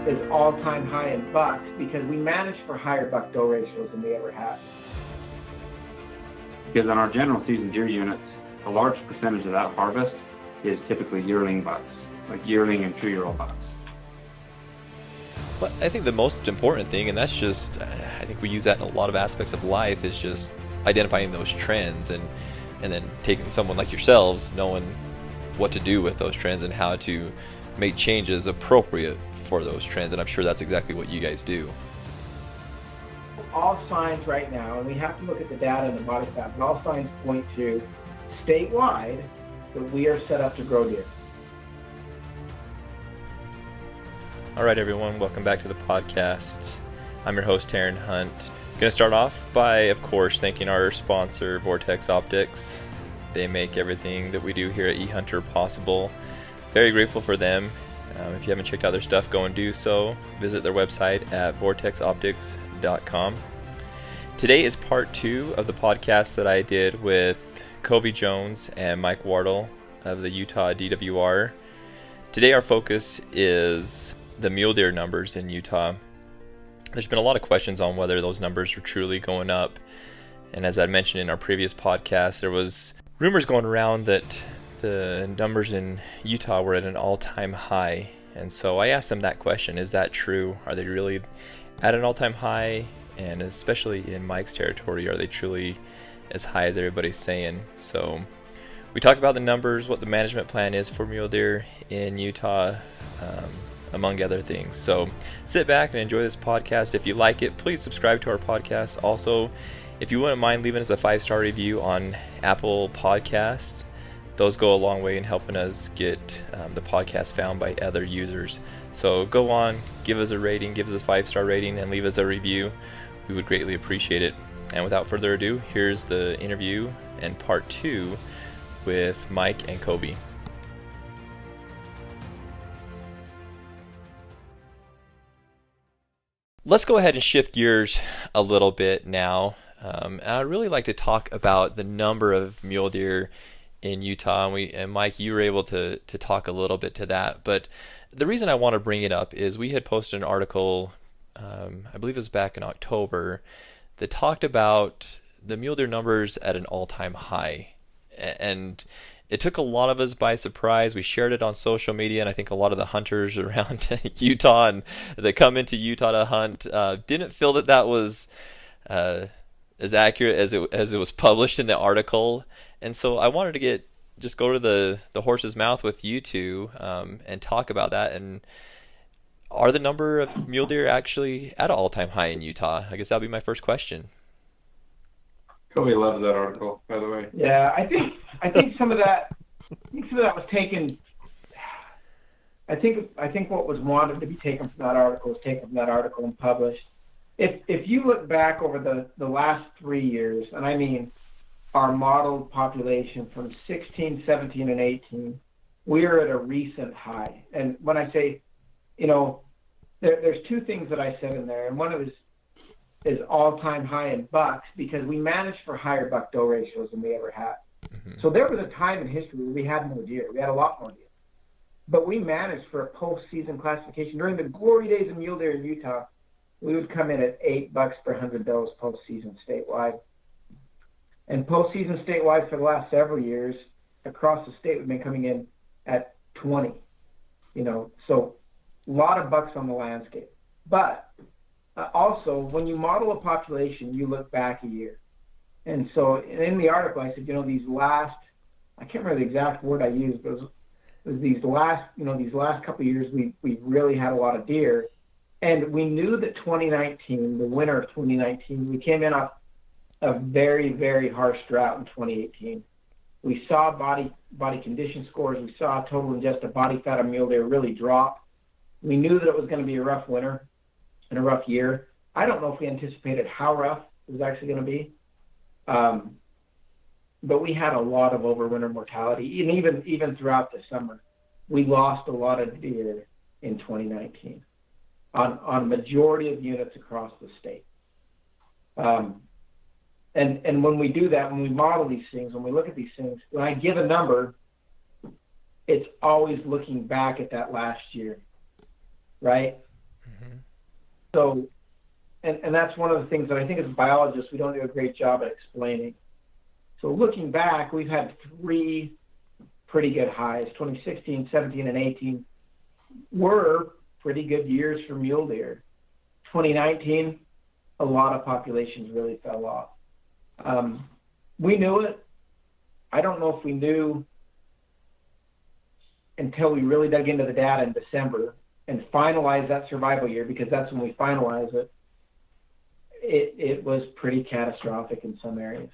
is all-time high in bucks because we managed for higher buck-doe ratios than we ever had. Because on our general season deer units, a large percentage of that harvest is typically yearling bucks, like yearling and 2-year-old bucks. But I think the most important thing, and that's just, I think we use that in a lot of aspects of life, is just identifying those trends and then taking someone like yourselves, knowing what to do with those trends and how to make changes appropriate for those trends. And I'm sure that's exactly what you guys do. All signs right now, and we have to look at the data and the body fat, but all signs point to statewide that we are set up to grow deer. All right, everyone, welcome back to the podcast. I'm your host, Taryn Hunt. Going to start off by, of course, thanking our sponsor, Vortex Optics. They make everything that we do here at Ehuntr possible. Very grateful for them. If you haven't checked out their stuff, go and do so. Visit their website at vortexoptics.com. Today is part 2 of the podcast that I did with Covey Jones and Mike Wardle of the Utah DWR. Today our focus is the mule deer numbers in Utah. There's been a lot of questions on whether those numbers are truly going up. And as I mentioned in our previous podcast, there was rumors going around that the numbers in Utah were at an all-time high. And so I asked them that question, is that true? Are they really at an all-time high? And especially in Mike's territory, are they truly as high as everybody's saying? So we talk about the numbers, what the management plan is for mule deer in Utah, among other things. So sit back and enjoy this podcast. If you like it, please subscribe to our podcast. Also, if you wouldn't mind leaving us a 5-star review on Apple Podcasts, those go a long way in helping us get the podcast found by other users. So go on, give us a rating, give us a 5-star rating, and leave us a review. We would greatly appreciate it. And without further ado, here's the interview and part 2 with Mike and Covey. Let's go ahead and shift gears a little bit now. And I'd really like to talk about the number of mule deer in Utah. And Mike, you were able to talk a little bit to that. But the reason I want to bring it up is we had posted an article, I believe it was back in October, that talked about the mule deer numbers at an all-time high. And it took a lot of us by surprise. We shared it on social media, and I think a lot of the hunters around Utah and that come into Utah to hunt didn't feel that was as accurate as it was published in the article. And so I wanted to go to the horse's mouth with you two and talk about that. And are the number of mule deer actually at an all-time high in Utah? I guess that'll be my first question. Covey loves that article, by the way. Yeah, I think some of that was taken. I think what was wanted to be taken from that article was taken from that article and published. If you look back over the last 3 years, and I mean our modeled population from 16, 17, and 18, we're at a recent high. And when I say, there's 2 things that I said in there, and one of it is all-time high in bucks because we managed for higher buck-doe ratios than we ever had. Mm-hmm. So there was a time in history where we had more deer. We had a lot more deer. But we managed for a postseason classification. During the glory days of mule deer in Utah, we would come in at 8 bucks per 100 does postseason statewide. And postseason statewide for the last several years, across the state, we've been coming in at 20. So a lot of bucks on the landscape. But also, when you model a population, you look back a year. And so in the article, I said, these last, I can't remember the exact word I used, but it was these last couple of years, we really had a lot of deer. And we knew that 2019, the winter of 2019, we came in off a very, very harsh drought in 2018. We saw body condition scores. We saw total ingested body fat of mule deer really drop. We knew that it was going to be a rough winter and a rough year. I don't know if we anticipated how rough it was actually going to be. But we had a lot of overwinter mortality, and even throughout the summer. We lost a lot of deer in 2019 on majority of units across the state. And when we do that, when we model these things, when we look at these things, when I give a number, it's always looking back at that last year, right? Mm-hmm. So, and that's one of the things that I think as biologists we don't do a great job at explaining. So looking back, we've had 3 pretty good highs. 2016, 17, and 18 were pretty good years for mule deer. 2019, a lot of populations really fell off. We knew it. I don't know if we knew until we really dug into the data in December and finalized that survival year, because that's when we finalize it. It was pretty catastrophic in some areas.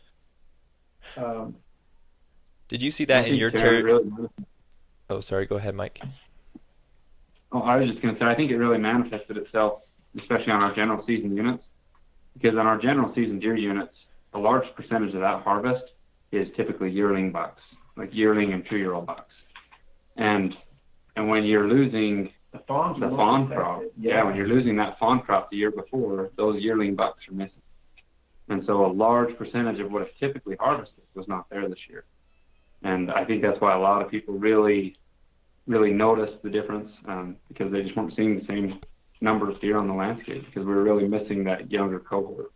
Did you see that in your territory? Oh, sorry. Go ahead, Mike. Oh, I was just going to say, I think it really manifested itself, especially on our general season units, because on our general season deer units, a large percentage of that harvest is typically yearling bucks, like yearling and 2-year-old bucks. And when you're losing the fawn crop, when you're losing that fawn crop the year before, those yearling bucks are missing. And so a large percentage of what is typically harvested was not there this year. And I think that's why a lot of people really noticed the difference, because they just weren't seeing the same number of deer on the landscape, because we were really missing that younger cohort.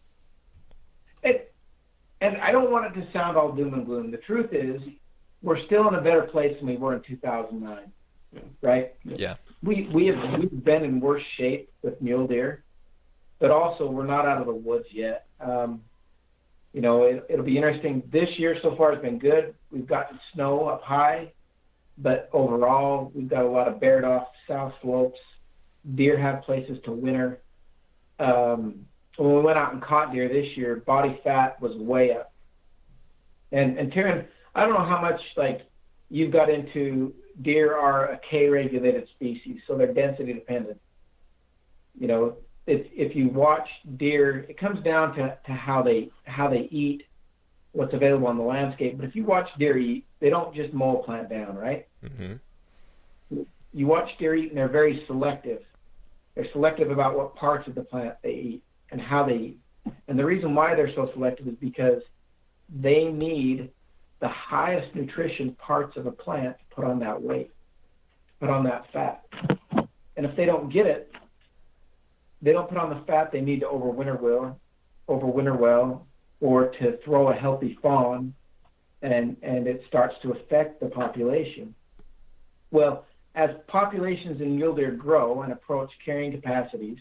And I don't want it to sound all doom and gloom. The truth is, we're still in a better place than we were in 2009, right? Yeah. We've been in worse shape with mule deer, but also we're not out of the woods yet. It'll be interesting. This year so far has been good. We've gotten snow up high, but overall we've got a lot of bared off south slopes. Deer have places to winter. When we went out and caught deer this year, body fat was way up. And Taryn, I don't know how much you've got into. Deer are a K-regulated species, so they're density dependent. If you watch deer, it comes down to how they eat, what's available on the landscape. But if you watch deer eat, they don't just mow a plant down, right? Mm-hmm. You watch deer eat, and they're very selective. They're selective about what parts of the plant they eat and how they eat. And the reason why they're so selective is because they need the highest nutrition parts of a plant to put on that weight, put on that fat. And if they don't get it, they don't put on the fat they need to overwinter well, or to throw a healthy fawn, and it starts to affect the population. Well, as populations in mule deer grow and approach carrying capacities,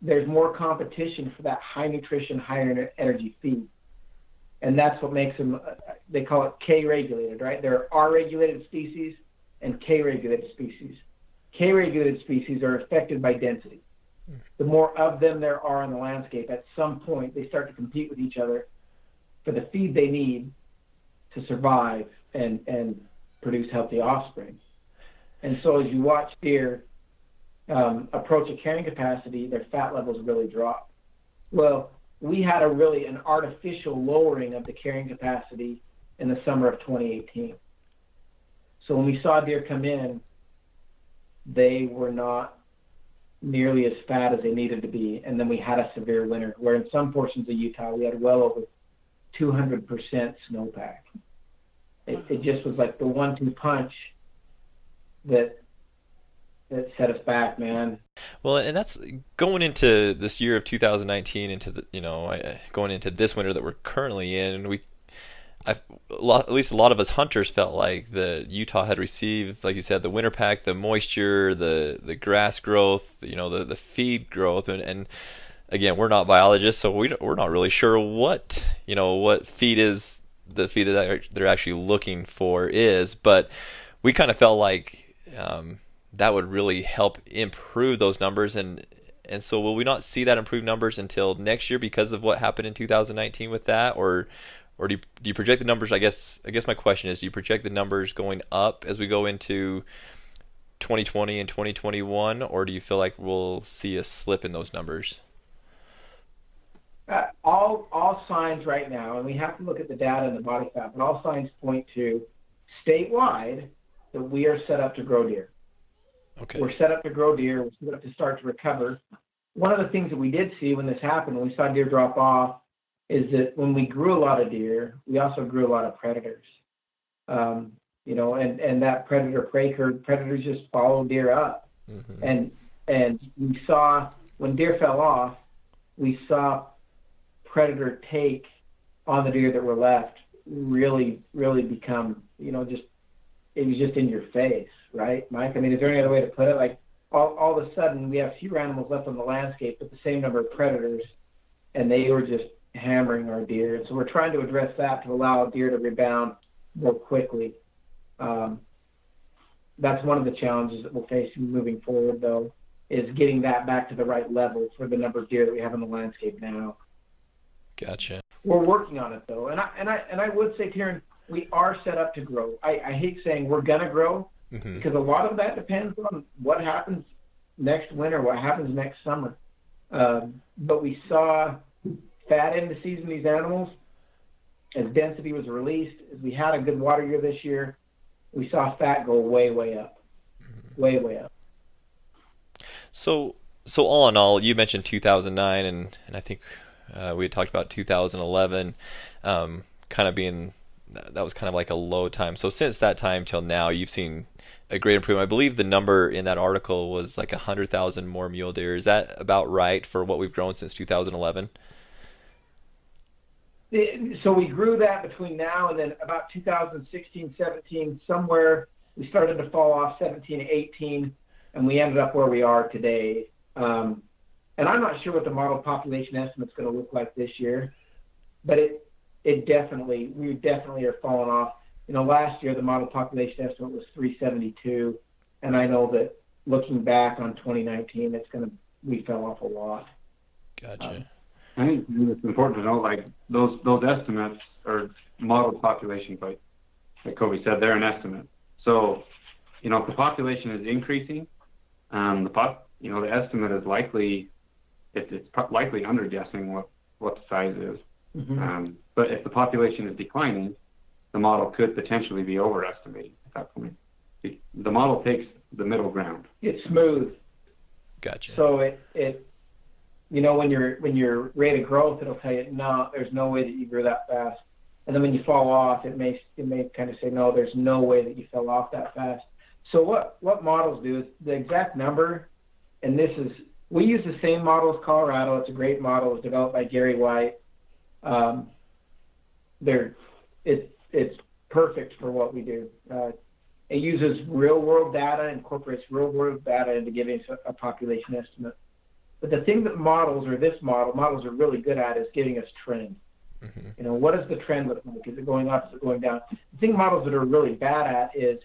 there's more competition for that high nutrition, higher energy feed. And that's what makes them, they call it K-regulated, right? There are R-regulated species and K-regulated species. K-regulated species are affected by density. The more of them there are in the landscape, at some point they start to compete with each other for the feed they need to survive and produce healthy offspring. And so as you watch deer approach a carrying capacity, their fat levels really drop. Well, we had an artificial lowering of the carrying capacity in the summer of 2018. So when we saw deer come in, they were not nearly as fat as they needed to be. And then we had a severe winter, where in some portions of Utah, we had well over 200% snowpack. It just was like the 1-2 punch that set us back, man. Well, and that's going into this year of 2019, into the going into this winter that we're currently in. At least a lot of us hunters felt like the Utah had received, like you said, the winter pack, the moisture, the grass growth, the feed growth, and again, we're not biologists, so we're not really sure what feed is the feed that they're actually looking for is, but we kind of felt like that would really help improve those numbers, and so will we not see that improved numbers until next year because of what happened in 2019 with that, or do you project the numbers? I guess my question is, do you project the numbers going up as we go into 2020 and 2021, or do you feel like we'll see a slip in those numbers? All signs right now, and we have to look at the data and the body fat, but all signs point to statewide that we are set up to grow deer. Okay. We're set up to grow deer. We're set up to start to recover. One of the things that we did see when this happened, when we saw deer drop off, is that when we grew a lot of deer, we also grew a lot of predators. And that predator-prey curve, predators just follow deer up. Mm-hmm. And we saw, when deer fell off, we saw predator take on the deer that were left really, really become, just, it was just in your face, right, Mike? I mean, is there any other way to put it? Like, all of a sudden, we have fewer animals left on the landscape, but the same number of predators, and they were just hammering our deer. And so we're trying to address that to allow deer to rebound more quickly. That's one of the challenges that we'll face moving forward, though, is getting that back to the right level for the number of deer that we have in the landscape now. Gotcha. We're working on it, though, and I would say, Karen, we are set up to grow. I hate saying we're gonna grow, because a lot of that depends on what happens next winter, what happens next summer. But we saw fat end of season these animals as density was released. As we had a good water year this year, we saw fat go way, way up, way up. So all in all, you mentioned 2009, and I think we had talked about 2011, kind of being, that was kind of like a low time. So since that time till now, you've seen a great improvement. I believe the number in that article was like 100,000 more mule deer. Is that about right for what we've grown since 2011? So we grew that between now and then about 2016, 17, somewhere we started to fall off 17, 18, and we ended up where we are today. And I'm not sure what the model population estimate's going to look like this year, but we definitely are falling off. Last year the model population estimate was 372, and I know that looking back on 2019, we fell off a lot. Gotcha. I think it's important to note, like, those estimates are modeled populations, like Kobe said, they're an estimate. So, if the population is increasing, the estimate is likely, it's likely underguessing what the size is. But if the population is declining, the model could potentially be overestimating at that point. The model takes the middle ground. It's smooth. Gotcha. So when your rate of growth, it'll tell you, no, there's no way that you grew that fast. And then when you fall off, it may kind of say, no, there's no way that you fell off that fast. So what models do is the exact number, and we use the same model as Colorado. It's a great model. It's developed by Gary White. It's perfect for what we do. It uses real-world data, incorporates real-world data into giving us a population estimate. But the thing that models are really good at is giving us trend. What does the trend look like? Is it going up? Is it going down? The thing models that are really bad at is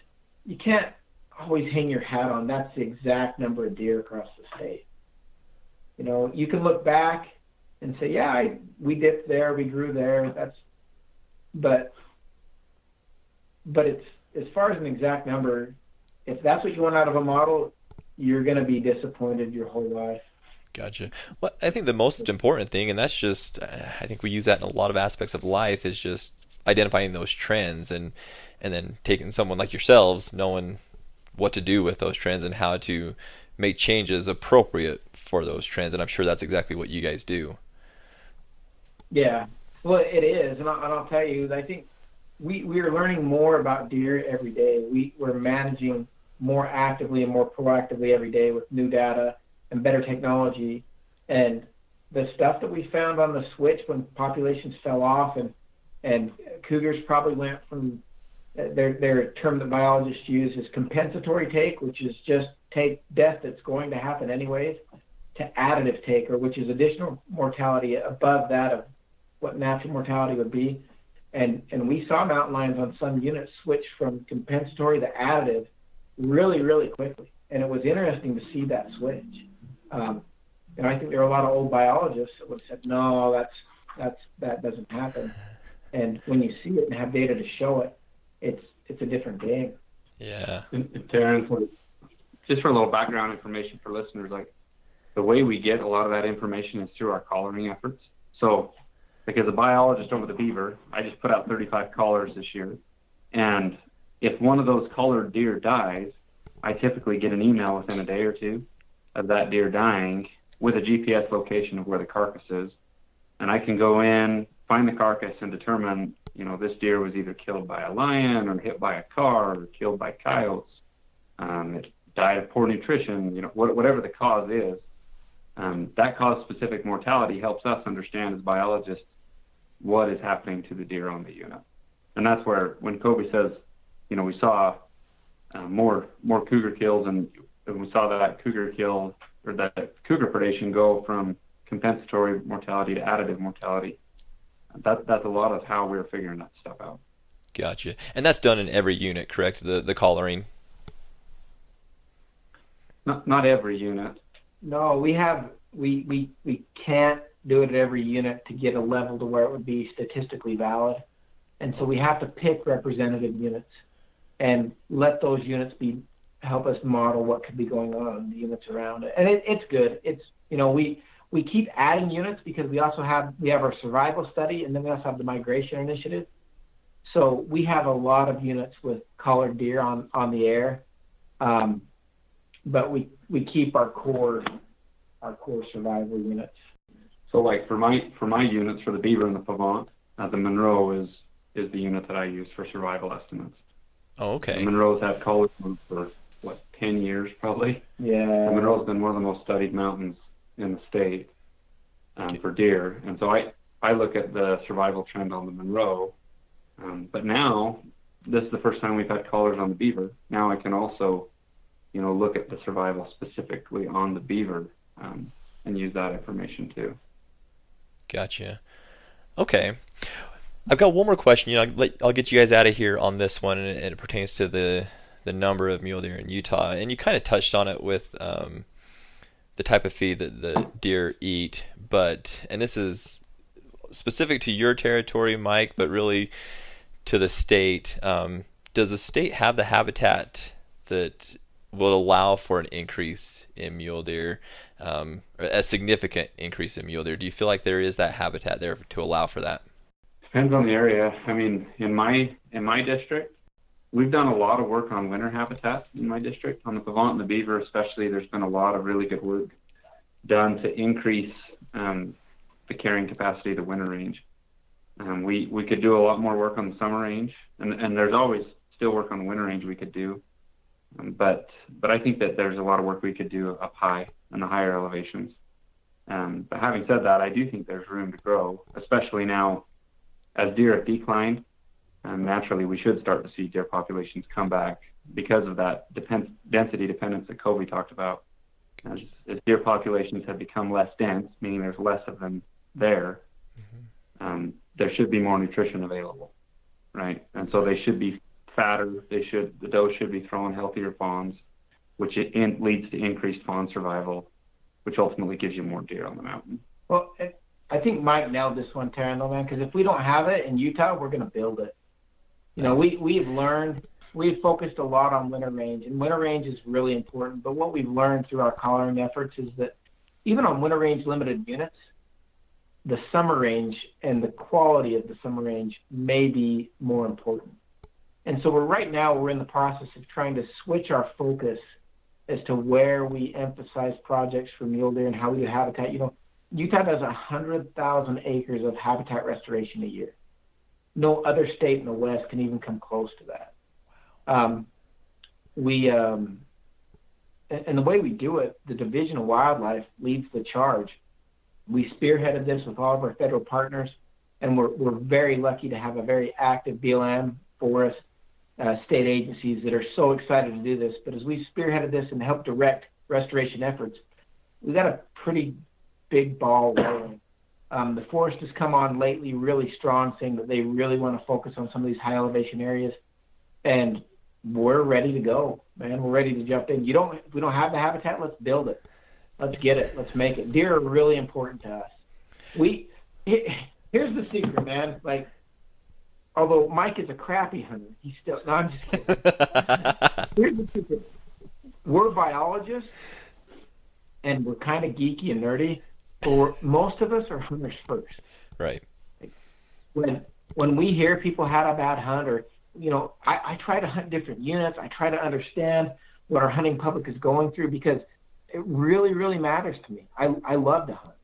you can't always hang your hat on that's the exact number of deer across the state. You can look back and say, yeah, we dipped there, we grew there. But it's, as far as an exact number, if that's what you want out of a model, you're going to be disappointed your whole life. Gotcha. Well, I think the most important thing, and that's just, I think we use that in a lot of aspects of life, is just identifying those trends and then taking someone like yourselves, knowing what to do with those trends and how to make changes appropriate for those trends. And I'm sure that's exactly what you guys do. Yeah, well, it is. And I'll tell you, I think we are learning more about deer every day. We're managing more actively and more proactively every day with new data and better technology. And the stuff that we found on the switch when populations fell off and cougars probably went from their term that biologists use is compensatory take, which is just take death that's going to happen anyways, to additive take, or which is additional mortality above that of what natural mortality would be. And we saw mountain lions on some units switch from compensatory to additive really, really quickly. And it was interesting to see that switch. And I think there are a lot of old biologists that would have said, no, that doesn't happen. And when you see it and have data to show it, it's a different game. Yeah. And Taryn, just for a little background information for listeners, like the way we get a lot of that information is through our collaring efforts. So, like as a biologist over the beaver, I just put out 35 collars this year. And if one of those collared deer dies, I typically get an email within a day or two of that deer dying with a GPS location of where the carcass is. And I can go in, find the carcass, and determine, this deer was either killed by a lion or hit by a car or killed by coyotes. It died of poor nutrition, whatever the cause is, that cause-specific mortality helps us understand as biologists what is happening to the deer on the unit. And that's where, when Kobe says, we saw more cougar kills, and we saw that cougar kill, or that cougar predation go from compensatory mortality to additive mortality, that's a lot of how we're figuring that stuff out. Gotcha. And that's done in every unit, correct? The collaring? Not every unit. No, we can't do it at every unit to get a level to where it would be statistically valid. And so we have to pick representative units and let those units help us model what could be going on in the units around it. And it's good. It's, we keep adding units because we have our survival study, and then we also have the migration initiative. So we have a lot of units with collared deer on the air. But we keep our core survival units. So like for my units, for the beaver and the pavant, the Monroe is the unit that I use for survival estimates. Oh, okay. The Monroe's had college for 10 years probably. Yeah. The Monroe's been one of the most studied mountains in the state for deer, and so I look at the survival trend on the Monroe. But now this is the first time we've had collars on the beaver. Now I can also look at the survival specifically on the beaver and use that information too. Gotcha. Okay. I've got one more question. I'll get you guys out of here on this one, and it pertains to the number of mule deer in Utah. And you kind of touched on it with the type of feed that the deer eat. And this is specific to your territory, Mike, but really to the state. Does the state have the habitat that will allow for an increase in mule deer, a significant increase in mule deer? Do you feel like there is that habitat there to allow for that? Depends on the area. I mean, in my district, we've done a lot of work on winter habitat in my district. On the pavant and the beaver especially, there's been a lot of really good work done to increase the carrying capacity of the winter range. We could do a lot more work on the summer range, and there's always still work on the winter range we could do. But I think that there's a lot of work we could do up high in the higher elevations. But having said that, I do think there's room to grow, especially now as deer have declined. Naturally, we should start to see deer populations come back because of that density dependence that Kobe talked about. As deer populations have become less dense, meaning there's less of them there, there should be more nutrition available, right? And so they should be fatter. The does should be throwing healthier fawns, which leads to increased fawn survival, which ultimately gives you more deer on the mountain. Well, I think Mike nailed this one, Taryn, though, man, because if we don't have it in Utah, we're going to build it. We've focused a lot on winter range, and winter range is really important. But what we've learned through our collaring efforts is that even on winter range limited units, the summer range and the quality of the summer range may be more important. And so we're in the process of trying to switch our focus as to where we emphasize projects for mule deer and how we do habitat. Utah does 100,000 acres of habitat restoration a year. No other state in the West can even come close to that. And the way we do it, the Division of Wildlife leads the charge. We spearheaded this with all of our federal partners, and we're very lucky to have a very active BLM, forest, state agencies that are so excited to do this. But as we spearheaded this and helped direct restoration efforts, we got a pretty big ball rolling. The forest has come on lately really strong, saying that they really want to focus on some of these high elevation areas, and we're ready to go, man. We're ready to jump in. If we don't have the habitat, let's build it. Let's get it. Let's make it. Deer are really important to us. Here's the secret, man. Like, although Mike is a crappy hunter, he's still. No, I'm just kidding. Here's the secret. We're biologists, and we're kind of geeky and nerdy. But most of us are hunters first. Right. When we hear people had a bad hunt, or I try to hunt different units. I try to understand what our hunting public is going through because it really, really matters to me. I love to hunt.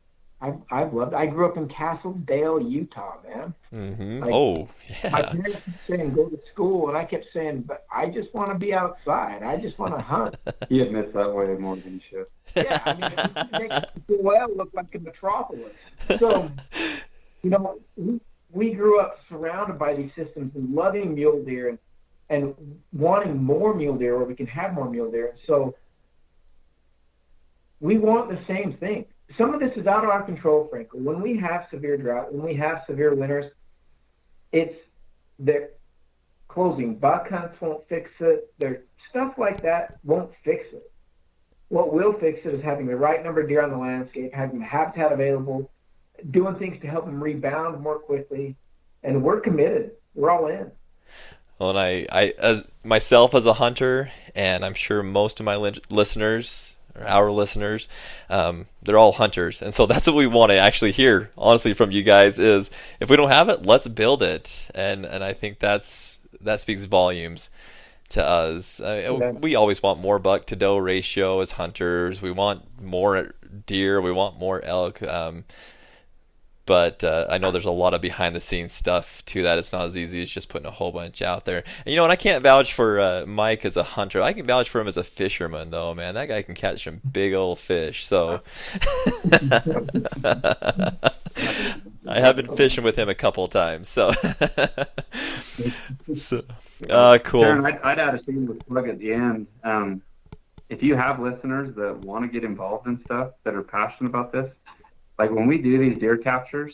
I've loved. I grew up in Castle Dale, Utah, man. Mm-hmm. Like, Oh, my yeah. parents kept saying go to school, and I kept saying, but I just want to be outside. I just want to hunt. He admits that way more than he should. Yeah, I mean, it makes well look like a metropolis. So, we grew up surrounded by these systems and loving mule deer and wanting more mule deer where we can have more mule deer. So we want the same thing. Some of this is out of our control, frankly. When we have severe drought, when we have severe winters, it's the closing buck hunts won't fix it. There, stuff like that won't fix it. What will fix it is having the right number of deer on the landscape, having the habitat available, doing things to help them rebound more quickly, and we're committed. We're all in. Well, and I as myself as a hunter, and I'm sure most of my listeners, or our listeners, they're all hunters, and so that's what we want to actually hear, honestly, from you guys. Is if we don't have it, let's build it, and I think that speaks volumes to us. We always want more buck to doe ratio as hunters. We want more deer. We want more elk. But I know there's a lot of behind the scenes stuff to that. It's not as easy as just putting a whole bunch out there. And and I can't vouch for Mike as a hunter. I can vouch for him as a fisherman, though, man. That guy can catch some big old fish. So I have been fishing with him a couple of times. So, cool. Karen, I'd add a shameless plug at the end. If you have listeners that want to get involved in stuff, that are passionate about this, like when we do these deer captures,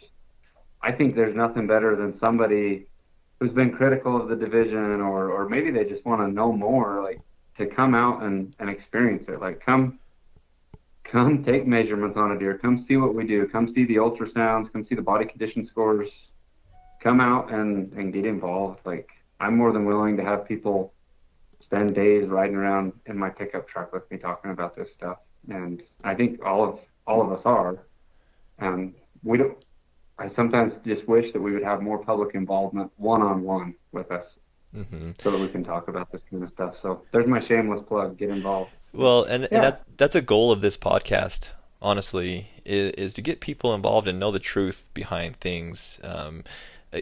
I think there's nothing better than somebody who's been critical of the division, or maybe they just want to know more, like to come out and experience it. Like come take measurements on a deer, come see what we do, come see the ultrasounds, come see the body condition scores, come out and get involved. Like I'm more than willing to have people spend days riding around in my pickup truck with me talking about this stuff. And I think all of us are. I sometimes just wish that we would have more public involvement one-on-one with us, so that we can talk about this kind of stuff. So there's my shameless plug. Get involved. Well, and that's a goal of this podcast, honestly, is to get people involved and know the truth behind things.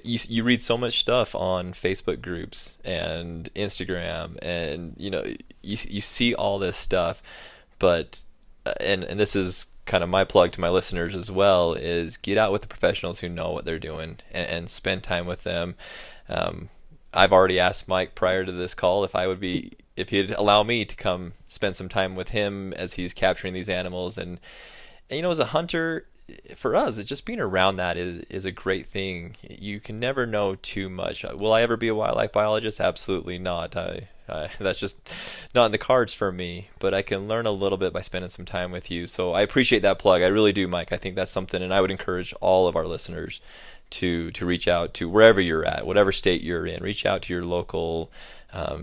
You read so much stuff on Facebook groups and Instagram, and you see all this stuff, but and this is kind of my plug to my listeners as well, is get out with the professionals who know what they're doing and spend time with them. I've already asked Mike prior to this call if he'd allow me to come spend some time with him as he's capturing these animals. And as a hunter, for us, it's just being around that is a great thing. You can never know too much. Will I ever be a wildlife biologist? Absolutely not. That's just not in the cards for me, but I can learn a little bit by spending some time with you. So I appreciate that plug. I really do, Mike. I think that's something, and I would encourage all of our listeners to reach out to wherever you're at, whatever state you're in. Reach out to your local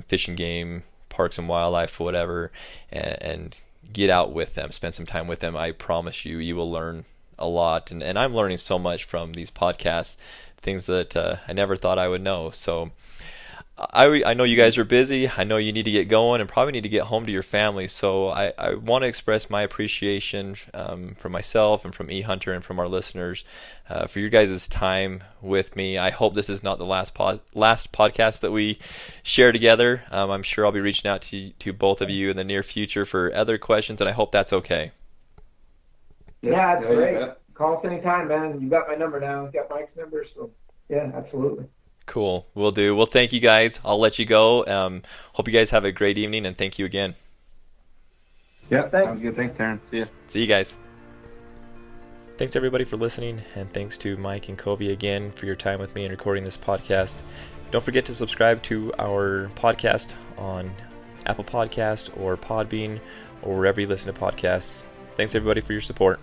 fish and game, parks and wildlife, whatever, and get out with them. Spend some time with them. I promise you will learn a lot, and I'm learning so much from these podcasts, things that I never thought I would know. So I know you guys are busy. I know you need to get going and probably need to get home to your family. So I want to express my appreciation from myself and from Ehuntr and from our listeners for your guys' time with me. I hope this is not the last podcast that we share together. I'm sure I'll be reaching out to both of you in the near future for other questions, and I hope that's okay. Yeah, that's great. Call us anytime, man. You got my number now. You got Mike's number, so yeah, absolutely. Cool. Will do. Well, thank you guys. I'll let you go. Hope you guys have a great evening, and thank you again. Yeah, sounds good. Thanks, Taryn. See ya. See you guys. Thanks, everybody, for listening, and thanks to Mike and Covey again for your time with me and recording this podcast. Don't forget to subscribe to our podcast on Apple Podcast or Podbean or wherever you listen to podcasts. Thanks, everybody, for your support.